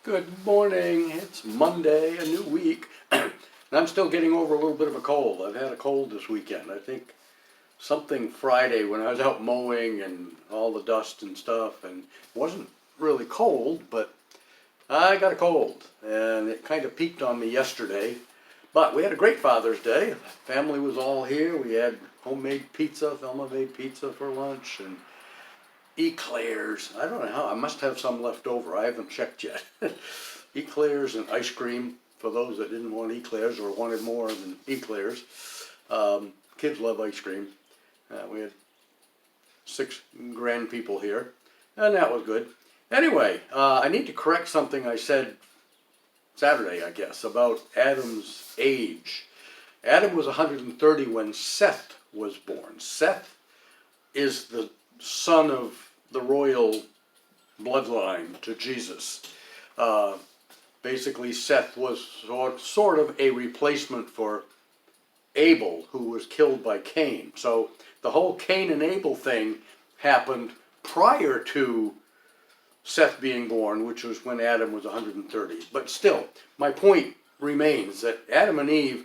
Good morning. It's Monday, a new week. And I'm still getting over a little bit of a cold. I've had a cold this weekend. I think something Friday when I was out mowing and all the dust and stuff, and it wasn't really cold, but I got a cold. And it kind of peaked on me yesterday. But we had a great Father's Day. Family was all here. We had homemade pizza. Thelma made pizza for lunch and eclairs. I don't know how. I must have some left over. I haven't checked yet. Eclairs and ice cream for those that didn't want eclairs or wanted more than eclairs. Kids love ice cream. We had 6 grand people here, and that was good. Anyway, I need to correct something I said Saturday, I guess, about Adam's age. Adam was 130 when Seth was born. Seth is the son of the royal bloodline to Jesus. Uh, Basically, Seth was sort of a replacement for Abel, who was killed by Cain. So the whole Cain and Abel thing happened prior to Seth being born, which was when Adam was 130. But still, my point remains that Adam and Eve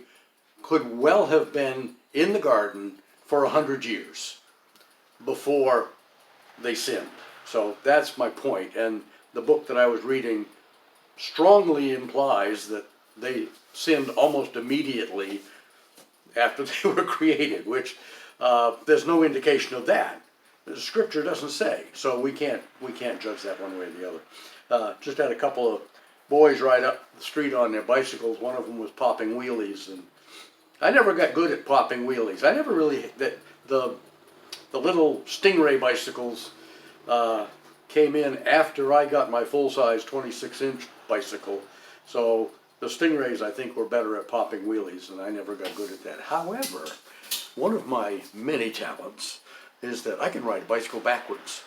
could well have been in the garden for 100 years before they sinned. So that's my point. And the book that I was reading strongly implies that they sinned almost immediately after they were created, which there's no indication of that. The scripture doesn't say, so we can't judge that one way or the other. Just had a couple of boys ride up the street on their bicycles. One of them was popping wheelies, and I never got good at popping wheelies. I never really the little Stingray bicycles came in after I got my full-size 26-inch bicycle. So the Stingrays, I think, were better at popping wheelies, and I never got good at that. However, one of my many talents is that I can ride a bicycle backwards.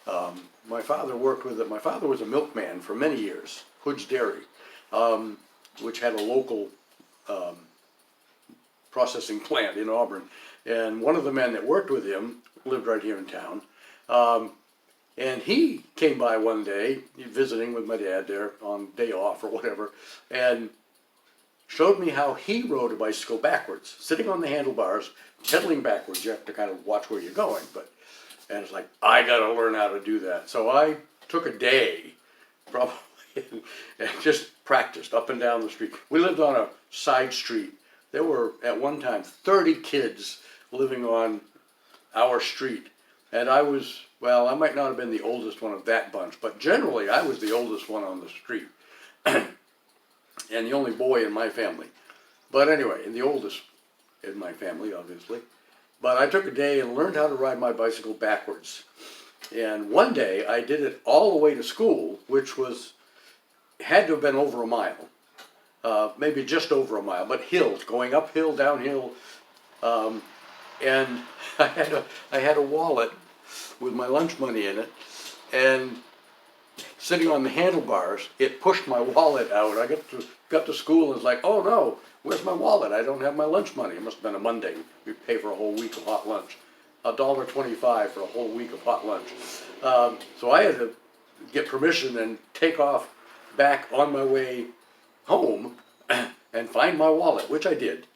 My father worked with it. My father was a milkman for many years, Hood's Dairy, which had a local processing plant in Auburn. And one of the men that worked with him lived right here in town. And he came by one day, visiting with my dad there on day off or whatever, and showed me how he rode a bicycle backwards, sitting on the handlebars, pedaling backwards. You have to kind of watch where you're going, and it's like, I gotta learn how to do that. So I took a day, probably, and just practiced up and down the street. We lived on a side street. There were, at one time, 30 kids living on our street. And I was, well, I might not have been the oldest one of that bunch, but generally I was the oldest one on the street. And the only boy in my family. But anyway, and the oldest in my family, obviously. But I took a day and learned how to ride my bicycle backwards. And one day I did it all the way to school, which had to have been over a mile. Maybe just over a mile, but hills, going uphill, downhill. And I had a wallet with my lunch money in it, and sitting on the handlebars, it pushed my wallet out. I got to school and it's like, oh no, where's my wallet? I don't have my lunch money. It must have been a Monday. We pay for a whole week of hot lunch. $1.25 for a whole week of hot lunch. So I had to get permission and take off back on my way home and find my wallet, which I did,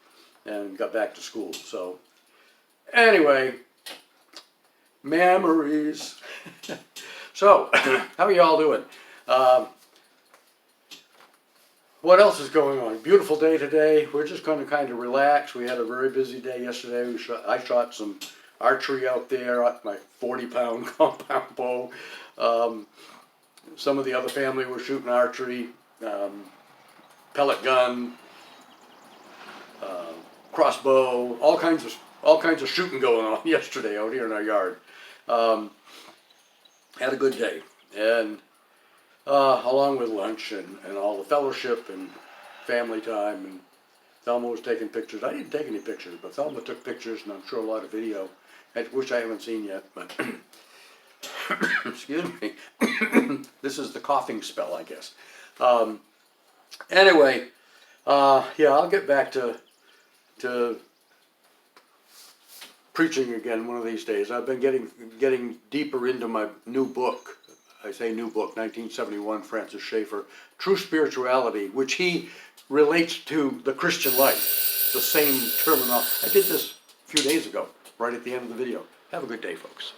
and got back to school. So anyway, memories. So, how are y'all doing? What else is going on? Beautiful day today. We're just going to kind of relax. We had a very busy day yesterday. I shot some archery out there, my 40-pound compound bow. Some of the other family were shooting archery, pellet gun, crossbow, all kinds of shooting going on yesterday out here in our yard. Had a good day, and along with lunch and all the fellowship and family time, and Thelma was taking pictures. I didn't take any pictures, but Thelma took pictures, and I'm sure a lot of video, which I haven't seen yet, but excuse me. This is the coughing spell, I guess. Anyway, yeah, I'll get back to preaching again one of these days. I've been getting deeper into my new book. I say new book, 1971, Francis Schaeffer, True Spirituality, which he relates to the Christian life, the same terminology. I did this a few days ago, right at the end of the video. Have a good day, folks.